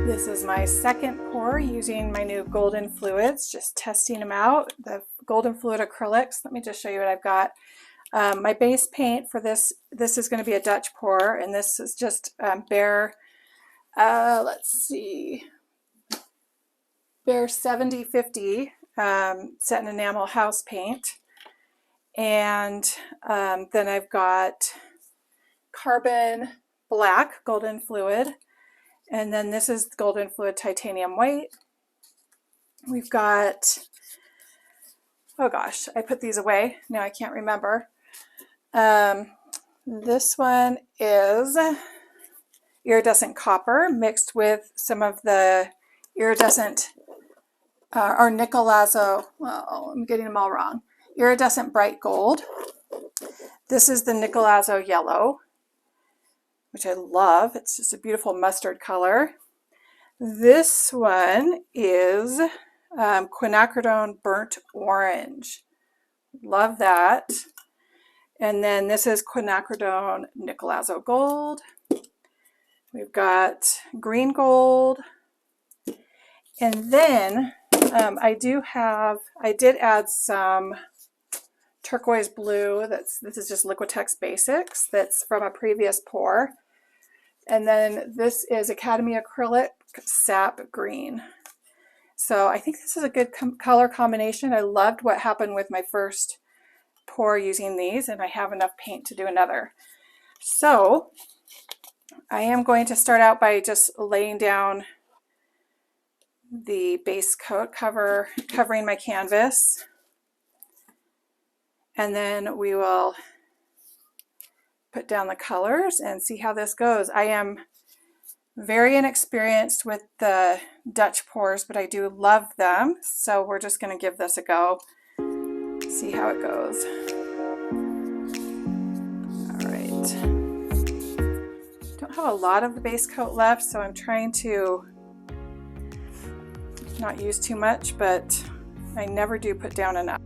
This is my second pour using my new golden fluids, just testing them out. The golden fluid acrylics. Let me just show you what I've got. My base paint for this is going to be a Dutch pour, and this is just Behr, let's see, Behr 7050 satin enamel house paint. And then I've got carbon black golden fluid. And then this is golden fluid titanium white. We've got, oh gosh, I put these away. Now I can't remember. This one is iridescent copper mixed with some of the iridescent or nickel lazo. Well, I'm getting them all wrong. Iridescent bright gold. This is the nickel lazo yellow, which I love. It's just a beautiful mustard color. This one is quinacridone burnt orange. Love that. And then this is quinacridone nickel lazo gold. We've got green gold. And then I did add some turquoise blue. This is just Liquitex Basics. That's from a previous pour. And then this is Academy Acrylic Sap Green. So I think this is a good color combination. I loved what happened with my first pour using these, and I have enough paint to do another. So I am going to start out by just laying down the base coat covering my canvas. And then we will put down the colors and see how this goes. I am very inexperienced with the Dutch pours, but I do love them. So we're just going to give this a go, see how it goes. All right. Don't have a lot of the base coat left, so I'm trying to not use too much, but I never do put down enough.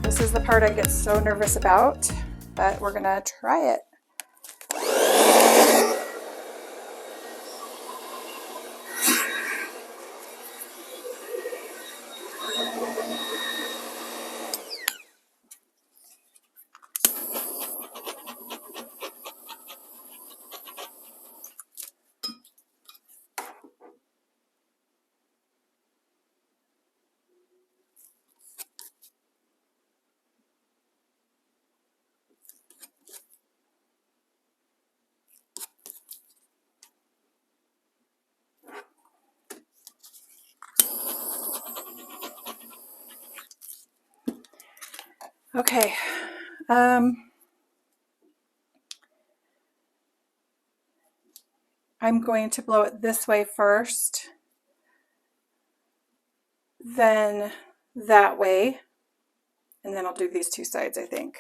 This is the part I get so nervous about, but we're gonna try it. Okay. I'm going to blow it this way first, then that way, and then I'll do these two sides, I think.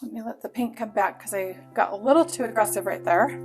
Let me let the paint come back because I got a little too aggressive right there.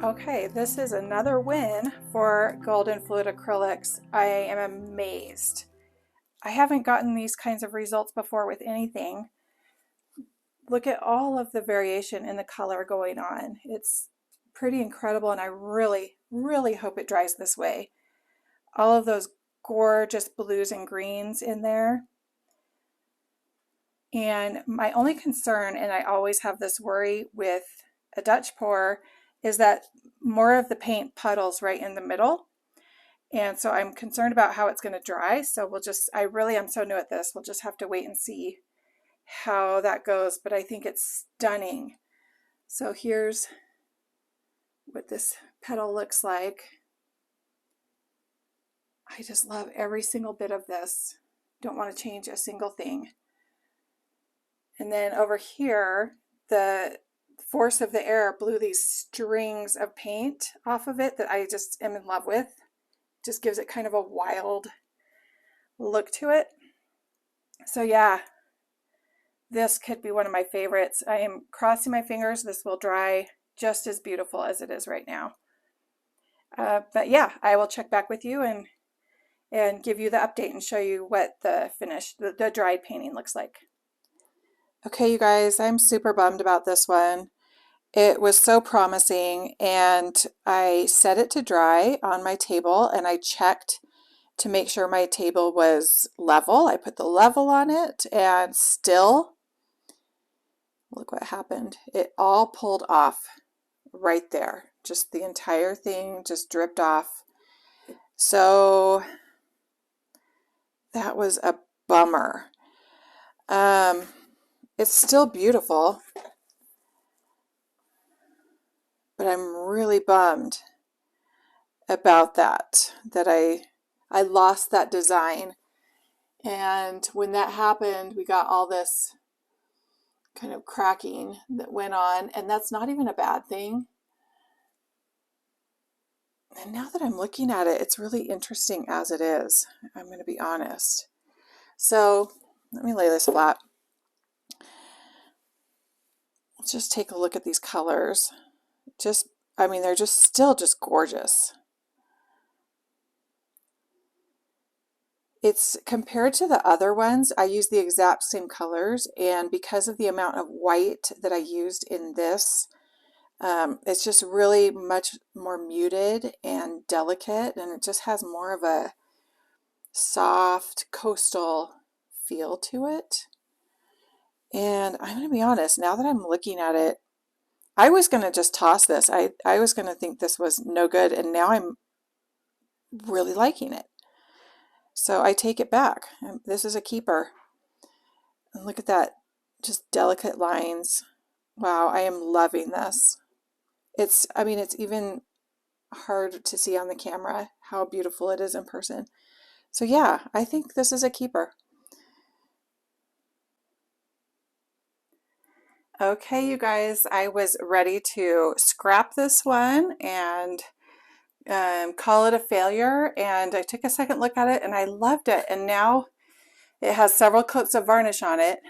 Okay, this is another win for Golden Fluid Acrylics. I am amazed. I haven't gotten these kinds of results before with anything. Look at all of the variation in the color going on. It's pretty incredible, and I really, really hope it dries this way. All of those gorgeous blues and greens in there. And my only concern, and I always have this worry with a Dutch pour, is that more of the paint puddles right in the middle. And so I'm concerned about how it's going to dry. So I really am so new at this. We'll just have to wait and see how that goes. But I think it's stunning. So here's what this petal looks like. I just love every single bit of this. Don't want to change a single thing. And then over here, the force of the air blew these strings of paint off of it that I just am in love with. Just gives it kind of a wild look to it. So yeah, this could be one of my favorites. I am crossing my fingers this will dry just as beautiful as it is right now. But yeah, I will check back with you and give you the update and show you what the dried painting looks like. Okay, you guys, I'm super bummed about this one. It was so promising, and I set it to dry on my table, and I checked to make sure my table was level. I put the level on it, and still, look what happened. It all pulled off right there. just the entire thing just dripped off. So that was a bummer. It's still beautiful, but I'm really bummed about that I lost that design. And when that happened, we got all this kind of cracking that went on, and that's not even a bad thing. And now that I'm looking at it, it's really interesting as it is. I'm going to be honest. So let me lay this flat. Let's just take a look at these colors. I mean, they're just still just gorgeous. It's compared to the other ones, I use the exact same colors, and because of the amount of white that I used in this, it's just really much more muted and delicate, and it just has more of a soft coastal feel to it. And I'm going to be honest, now that I'm looking at it, I was going to just toss this. I was going to think this was no good, and now I'm really liking it. So I take it back. This is a keeper. And look at that, just delicate lines. Wow, I am loving this. I mean, it's even hard to see on the camera how beautiful it is in person. So yeah, I think this is a keeper. Okay, you guys, I was ready to scrap this one and call it a failure, and I took a second look at it and I loved it, and now it has several coats of varnish on it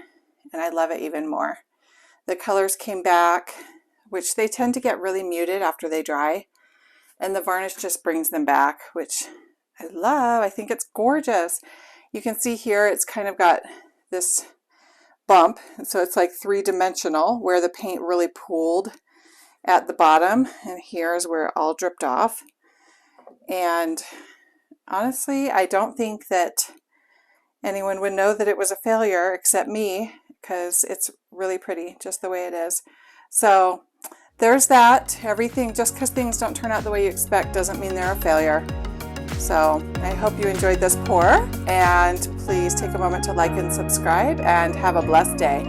and I love it even more. The colors came back, which they tend to get really muted after they dry, and the varnish just brings them back, which I love. I think it's gorgeous. You can see here it's kind of got this bump, and so it's like three-dimensional where the paint really pooled at the bottom, and here's where it all dripped off. And honestly, I don't think that anyone would know that it was a failure except me, because it's really pretty just the way it is. So there's that. Everything, just because things don't turn out the way you expect doesn't mean they're a failure. So I hope you enjoyed this pour, and please take a moment to like and subscribe, and have a blessed day.